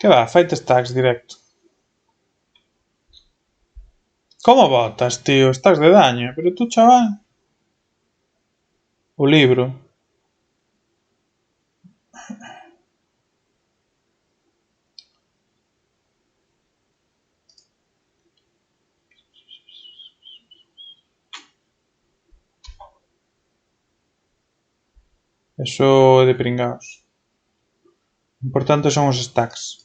Que va, fight stacks directo. ¿Cómo botas, tío? Stacks de daño. Pero tú, chaval. O libro. Eso de pringaos. Lo importante son os stacks.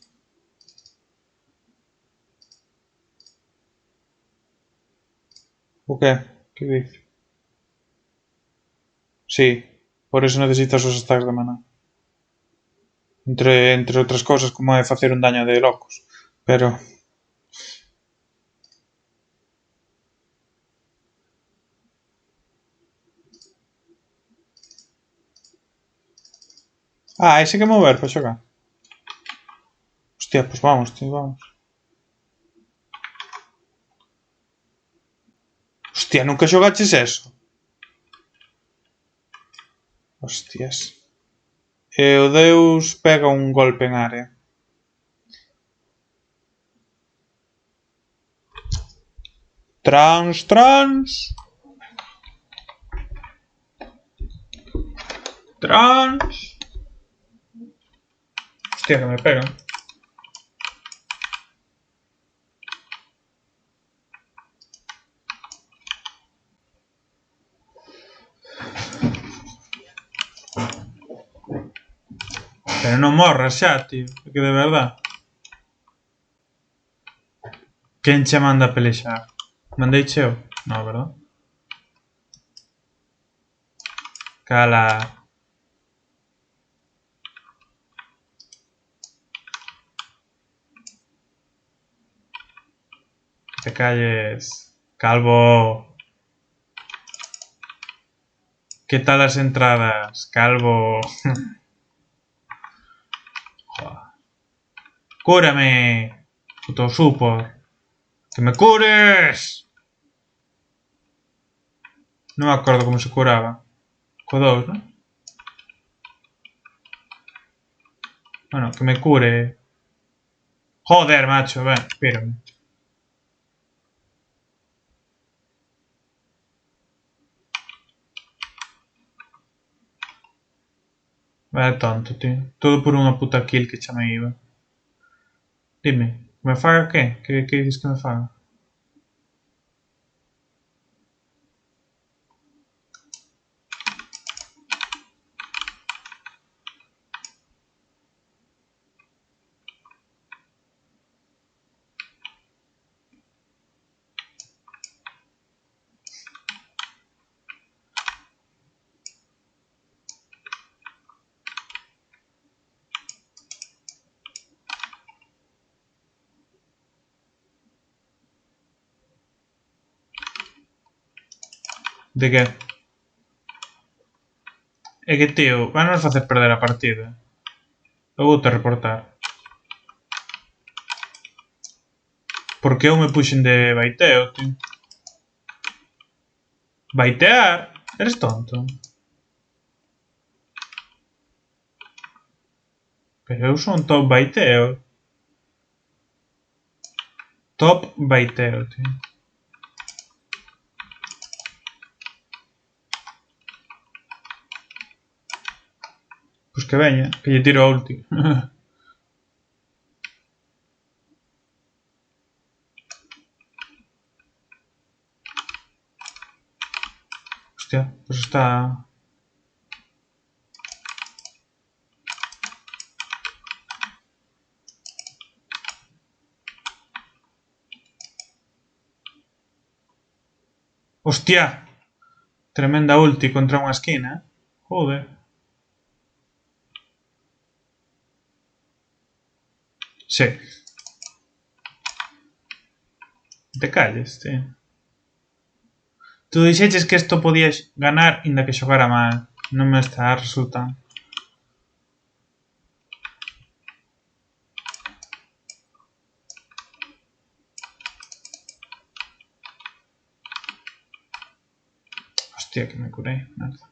O qué? Que dice? Sí, por eso necesitas os stacks de maná. Entre outras cousas, como é facer un daño de locos. Pero... Ah, ese que mover para xogar. Hostia, pues vamos, tío, vamos. Hostia, nunca xogaches eso. Hostias. E o Deus pega un golpe en área. Trans, trans. Trans. Hostia, que me pegan. Pero non morras xa, tío. É que de verdad. Quen che manda a pelexar? Mandei eu? No, verdad? Cala. Te calles. Calvo. Que tal as entradas? Calvo. Cúrame. Puto support. Que me cures. Non me acordo como se curaba. Co 2, non? Bueno, que me cure. Joder, macho, ven, pírame. Vaya tonto, tío. Todo por unha puta kill que xa me iba. Dime, me faga que? Que dices que me faga? De que? É que, tío, van nos facer perder a partida. Eu vou te reportar. Porque eu me puxen de baiteo, tío. Baitear? Eres tonto. Pero eu son top baiteo. Top baiteo, tío. Pois que veña, que lle tiro a ulti. Hostia, pois está... Hostia! Tremenda ulti contra unha esquina. Joder. Sí. Te calles, tío. Tú dixeches que isto podías ganar inda que xogara mal. Non me está resultando. Hostia, que me curei. Merda.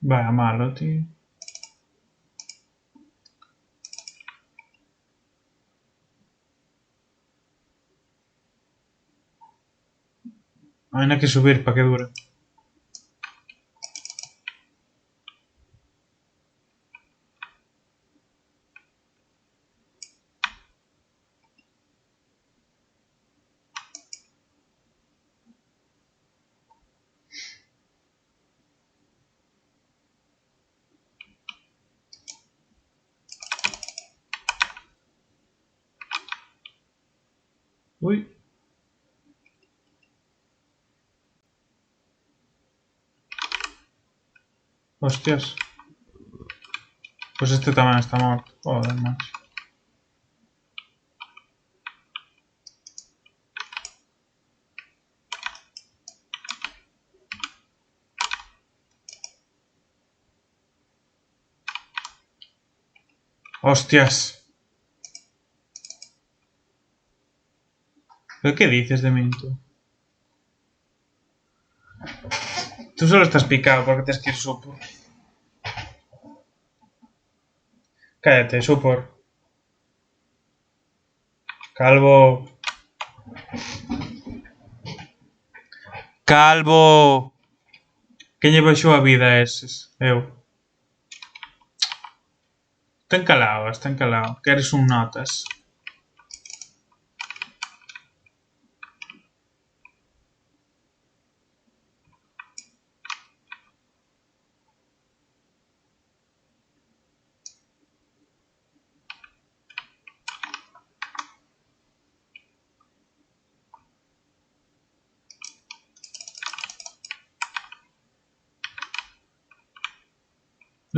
Vaya malo, tío. Hay que subir para que dure. Uy. Hostias. Pues este también está muerto. Joder, macho. Hostias. ¿Pero qué dices de mí, tú? Tú solo estás picado porque tienes que ir support. Cállate, support. Calvo. Calvo. Quen lle baixou a vida a eses? Eu. Está encalado. Queres un notas.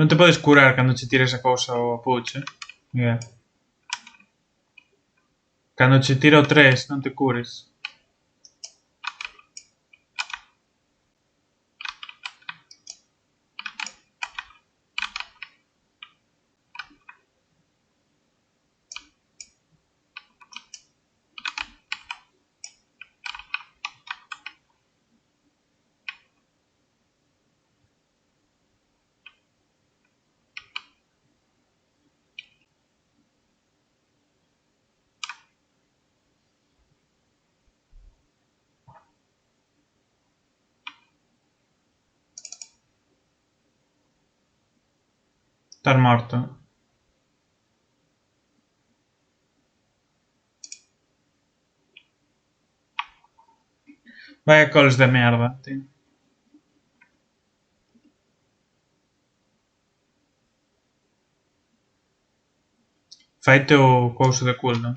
Non te podes curar cando che tira esa cousa o puche. Mira. Cando che tira o 3 non te cures. Estás morto. Vaya calls de merda, tío. Faite o couso de cooldown.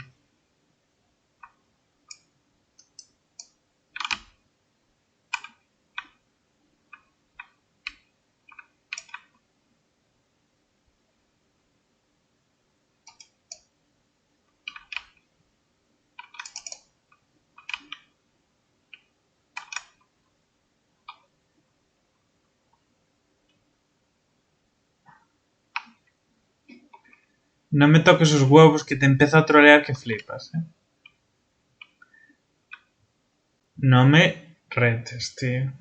Non me toques os huevos que te empezo a trolear que flipas, No me retes, tío.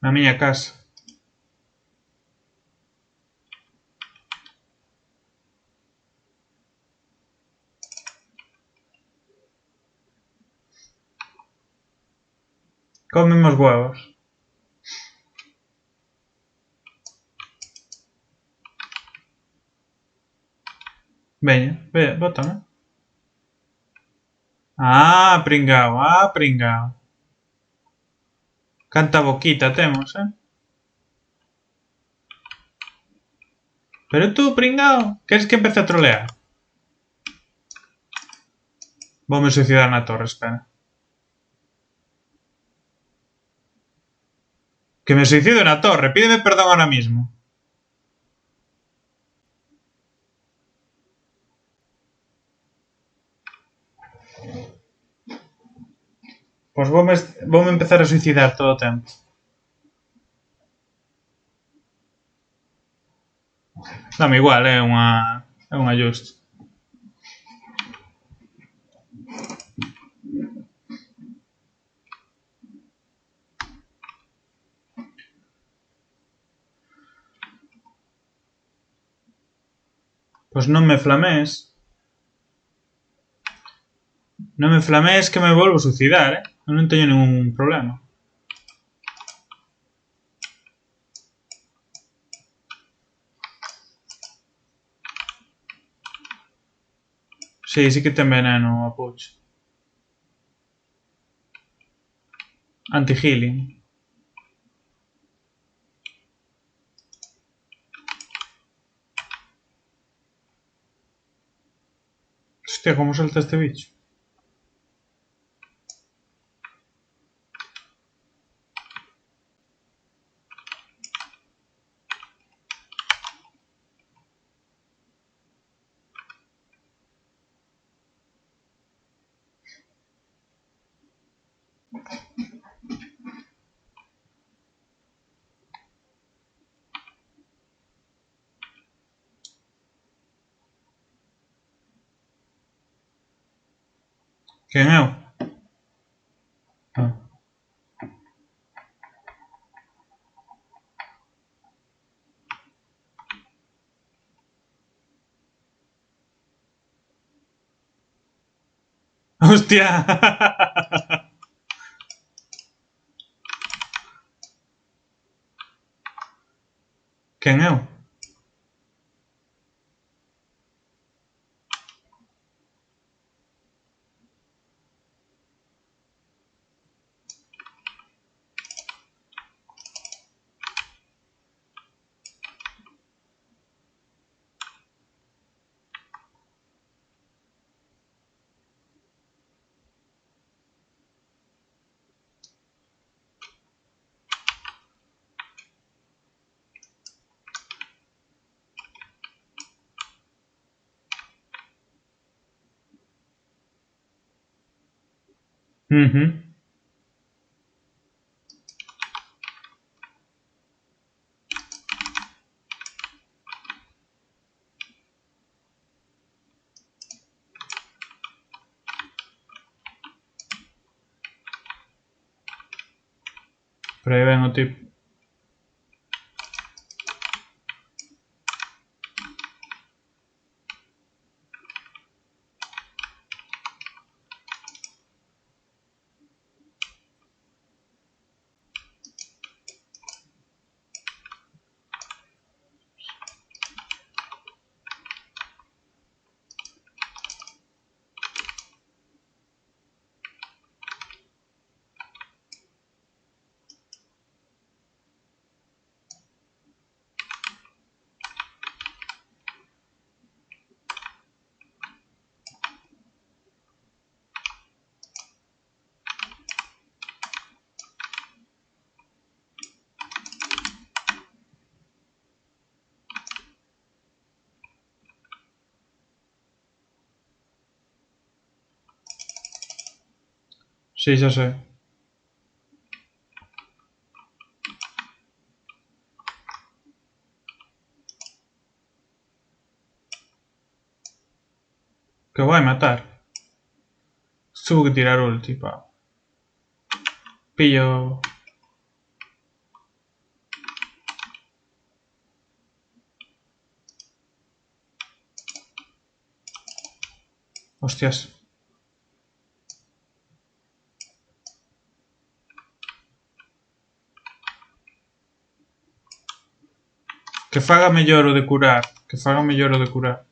Na miña casa. Cómeme os huevos. Veña, bótame. Pringao, pringao. Canta boquita temos, Pero tú, pringao, queres que empece a trolear? Voume suicidar na torre, espera. Que me suicido na torre, pídeme perdón ahora mismo. Pois voume empezar a suicidar todo o tempo. Dame igual, é un ajuste. Pois non me flamees. Non me flamees que me volvo suicidar, eh? Eu non teño ningún problema. Sí, sí que ten veneno a puch. Anti-healing. Hostia, como salta este bicho. Quen eu? Ah. Hostia. Quen eu? Pero aí ven o tipo. Sí, xa sei. Que vai matar. Tuvo que tirar ulti, pa. Pillo. Hostias. Que faga mellor o de curar. Que faga mellor o de curar.